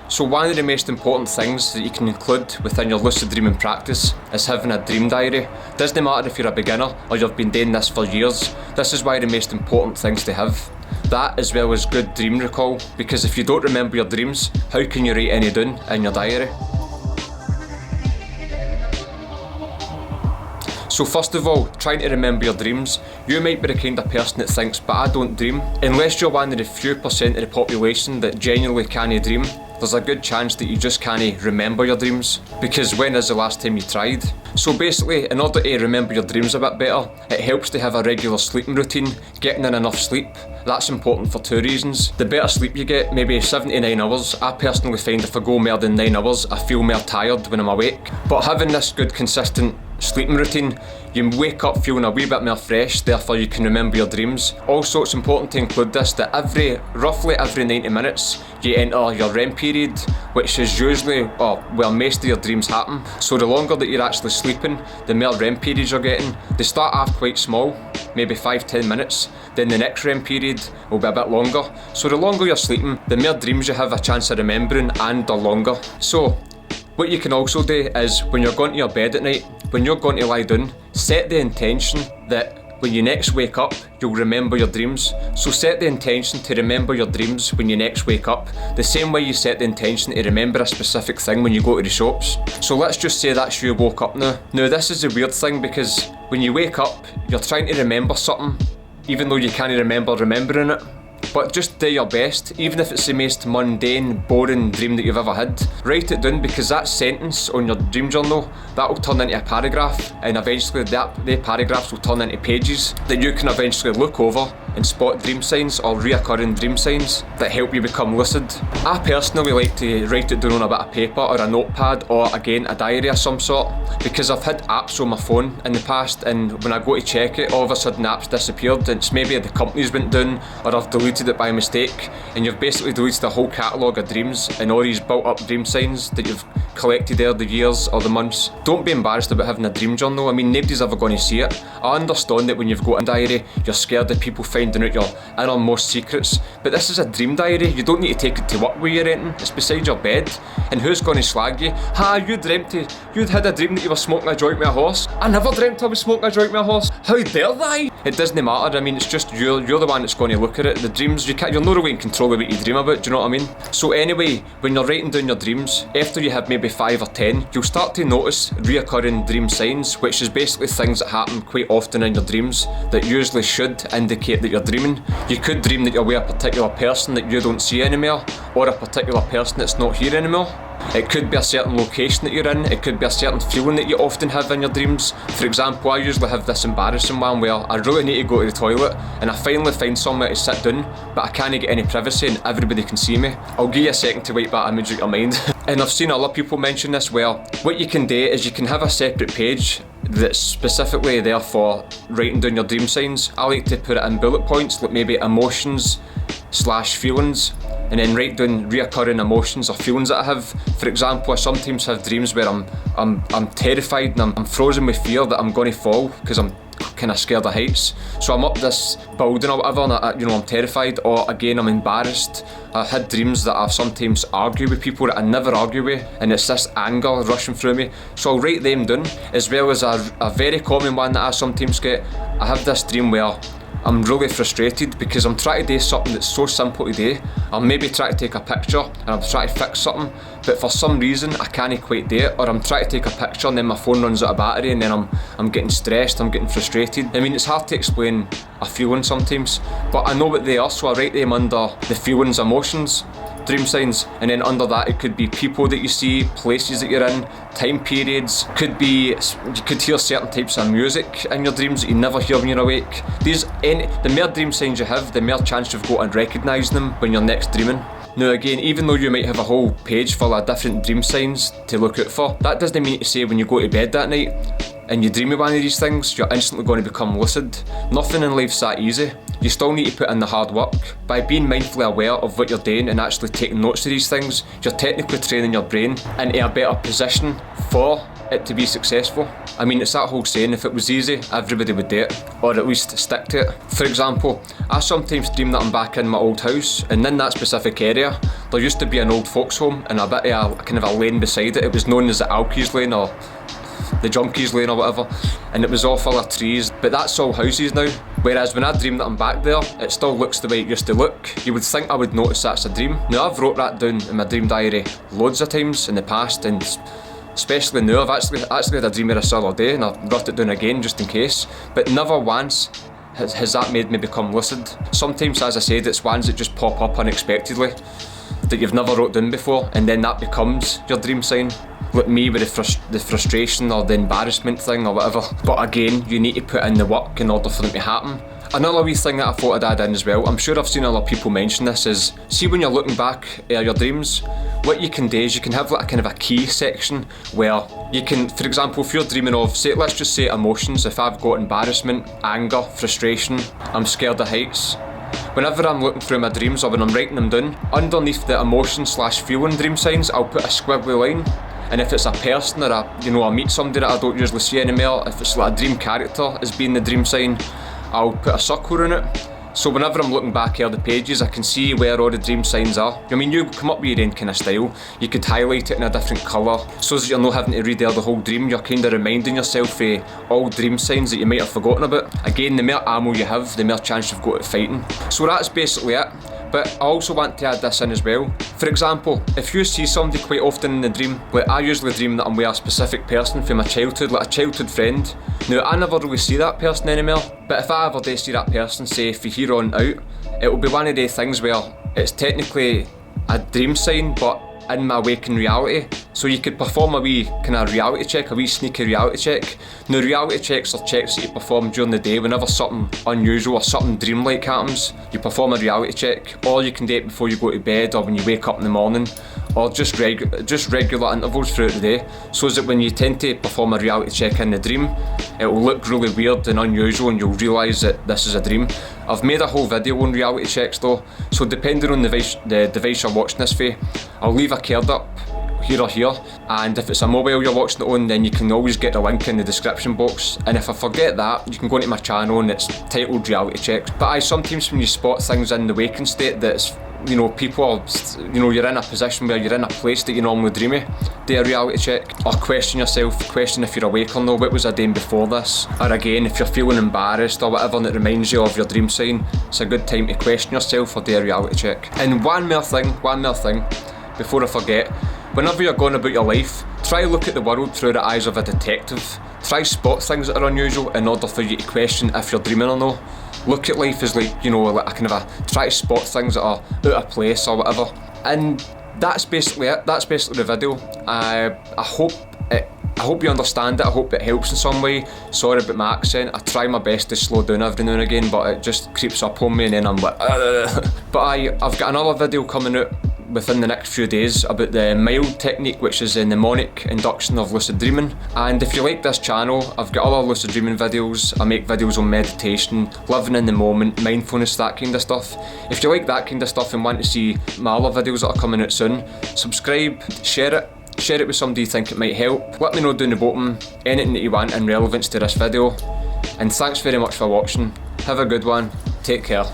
So one of the most important things that you can include within your lucid dreaming practice is having a dream diary. Doesn't matter if you're a beginner or you've been doing this for years, this is one of the most important things to have. That as well as good dream recall, because if you don't remember your dreams, how can you write any down in your diary? So first of all, trying to remember your dreams. You might be the kind of person that thinks, but I don't dream. Unless you're one of the few percent of the population that genuinely can't dream, there's a good chance that you just can't remember your dreams, because when is the last time you tried? So basically, in order to remember your dreams a bit better, it helps to have a regular sleeping routine, getting in enough sleep. That's important for two reasons. The better sleep you get, maybe 7 to 9 hours, I personally find if I go more than 9 hours, I feel more tired when I'm awake. But having this good consistent sleeping routine, you wake up feeling a wee bit more fresh, therefore you can remember your dreams. Also, it's important to include this, that roughly every 90 minutes you enter your REM period, which is usually where most of your dreams happen. So the longer that you're actually sleeping, the more REM periods you're getting. They start off quite small, maybe 5-10 minutes, then the next REM period will be a bit longer. So the longer you're sleeping, the more dreams you have a chance of remembering, and the longer. So what you can also do is, when you're going to your bed at night, when you're going to lie down, set the intention that when you next wake up, you'll remember your dreams. So set the intention to remember your dreams when you next wake up, the same way you set the intention to remember a specific thing when you go to the shops. So let's just say that's you woke up now. Now this is a weird thing, because when you wake up, you're trying to remember something, even though you can't remember remembering it. But just do your best, even if it's the most mundane, boring dream that you've ever had. Write it down, because that sentence on your dream journal, that will turn into a paragraph, and eventually the paragraphs will turn into pages that you can eventually look over and spot dream signs or reoccurring dream signs that help you become lucid. I personally like to write it down on a bit of paper or a notepad, or again a diary of some sort, because I've had apps on my phone in the past, and when I go to check it, all of a sudden the app's disappeared. It's maybe the company's went down, or I've deleted it by mistake, and you've basically deleted a whole catalogue of dreams and all these built up dream signs that you've collected over the years or the months. Don't be embarrassed about having a dream journal. I mean, nobody's ever going to see it. I understand that when you've got a diary, you're scared of people finding out your innermost secrets, but this is a dream diary. You don't need to take it to work where you're renting. It's beside your bed, and who's going to slag you? You'd had a dream that you were smoking a joint with a horse. I never dreamt I was smoking a joint with a horse. How dare they? It doesn't matter. I mean, it's just you're the one that's going to look at it. The dreams, you're not really in control of what you dream about, do you know what I mean? So anyway, when you're writing down your dreams, after you have maybe 5 or 10, you'll start to notice reoccurring dream signs, which is basically things that happen quite often in your dreams that usually should indicate that you're dreaming. You could dream that you're with a particular person that you don't see anymore, or a particular person that's not here anymore. It could be a certain location that you're in, it could be a certain feeling that you often have in your dreams. For example, I usually have this embarrassing one where I really need to go to the toilet, and I finally find somewhere to sit down, but I can't get any privacy and everybody can see me. I'll give you a second to wipe that image out your mind. And I've seen other people mention this, where what you can do is you can have a separate page that's specifically there for writing down your dream signs. I like to put it in bullet points, like maybe emotions/feelings, and then write down reoccurring emotions or feelings that I have. For example, I sometimes have dreams where I'm terrified and I'm frozen with fear that I'm going to fall because I'm kind of scared of heights. So I'm up this building or whatever, and I'm terrified, or again I'm embarrassed. I've had dreams that I've sometimes argued with people that I never argue with, and it's this anger rushing through me. So I'll write them down, as well as a very common one that I sometimes get. I have this dream where I'm really frustrated because I'm trying to do something that's so simple to do. I'm maybe trying to take a picture and I'm trying to fix something, but for some reason I can't quite do it, or I'm trying to take a picture and then my phone runs out of battery, and then I'm getting stressed, I'm getting frustrated. I mean, it's hard to explain a feeling sometimes, but I know what they are, so I write them under the feelings, emotions, dream signs, and then under that it could be people that you see, places that you're in, time periods. You could hear certain types of music in your dreams that you never hear when you're awake. The more dream signs you have, the more chance you've got of recognising them when you're next dreaming. Now again, even though you might have a whole page full of different dream signs to look out for, that doesn't mean to say when you go to bed that night and you dream of one of these things, you're instantly going to become lucid. Nothing in life's that easy. You still need to put in the hard work. By being mindfully aware of what you're doing and actually taking notes of these things, you're technically training your brain into a better position for it to be successful. I mean, it's that whole saying, if it was easy, everybody would do it, or at least stick to it. For example, I sometimes dream that I'm back in my old house, and in that specific area, there used to be an old folks home, and a bit of a kind of a lane beside it. It was known as the Alkies Lane, or the Junkies Lane or whatever, and it was all full of trees, but that's all houses now. Whereas when I dream that I'm back there, it still looks the way it used to look. You would think I would notice that's a dream. Now, I've wrote that down in my dream diary loads of times in the past, and especially now, I've actually had a dream of this other day, and I've wrote it down again just in case, but never once has that made me become lucid. Sometimes, as I said, it's ones that just pop up unexpectedly that you've never wrote down before, and then that becomes your dream sign. Like me with the frustration or the embarrassment thing or whatever. But again, you need to put in the work in order for them to happen. Another wee thing that I thought I'd add in as well, I'm sure I've seen other people mention this, is see when you're looking back at your dreams, what you can do is you can have like a kind of a key section where you can, for example, if you're dreaming of, say, let's just say emotions, if I've got embarrassment, anger, frustration, I'm scared of heights. Whenever I'm looking through my dreams or when I'm writing them down, underneath the emotion/feeling dream signs, I'll put a squiggly line. And if it's a person or I meet somebody that I don't usually see anymore, if it's like a dream character as being the dream sign, I'll put a circle in it. So whenever I'm looking back here the pages, I can see where all the dream signs are. I mean, you come up with your own kind of style. You could highlight it in a different colour, so that you're not having to read out the whole dream. You're kind of reminding yourself of all dream signs that you might have forgotten about. Again, the more ammo you have, the more chance you've got at fighting. So that's basically it. But I also want to add this in as well. For example, if you see somebody quite often in the dream, like I usually dream that I'm with a specific person from my childhood, like a childhood friend. Now, I never really see that person anymore, but if I ever do see that person, say from here on out, it will be one of the things where it's technically a dream sign, but in my waking reality. So you could perform a wee kind of reality check, a wee sneaky reality check. Now, reality checks are checks that you perform during the day whenever something unusual or something dreamlike happens. You perform a reality check, or you can do it before you go to bed or when you wake up in the morning, or just regular intervals throughout the day, so that when you tend to perform a reality check in the dream, it will look really weird and unusual and you'll realise that this is a dream. I've made a whole video on reality checks though, so depending on the device you're watching this for, I'll leave a card up here or here, and if it's a mobile you're watching it on, then you can always get the link in the description box, and if I forget that, you can go into my channel and it's titled reality checks. But sometimes when you spot things in the waking state that's, people are, you're in a position where you're in a place that you normally dream of, do a reality check, or question yourself, question if you're awake or no, what was I doing before this? Or again, if you're feeling embarrassed or whatever and it reminds you of your dream sign, it's a good time to question yourself or do a reality check. And one more thing, before I forget, whenever you're going about your life, try look at the world through the eyes of a detective. Try spot things that are unusual in order for you to question if you're dreaming or no. Look at life as like a kind of try to spot things that are out of place or whatever. And that's basically it. That's basically the video. I hope you understand it. I hope it helps in some way. Sorry about my accent. I try my best to slow down every now and again, but it just creeps up on me and then I'm like But I've got another video coming out within the next few days about the mild technique, which is a mnemonic induction of lucid dreaming. And if you like this channel, I've got other lucid dreaming videos. I make videos on meditation, living in the moment, mindfulness, that kind of stuff. If you like that kind of stuff and want to see my other videos that are coming out soon, subscribe, share it with somebody you think it might help. Let me know down the bottom anything that you want in relevance to this video. And thanks very much for watching. Have a good one. Take care.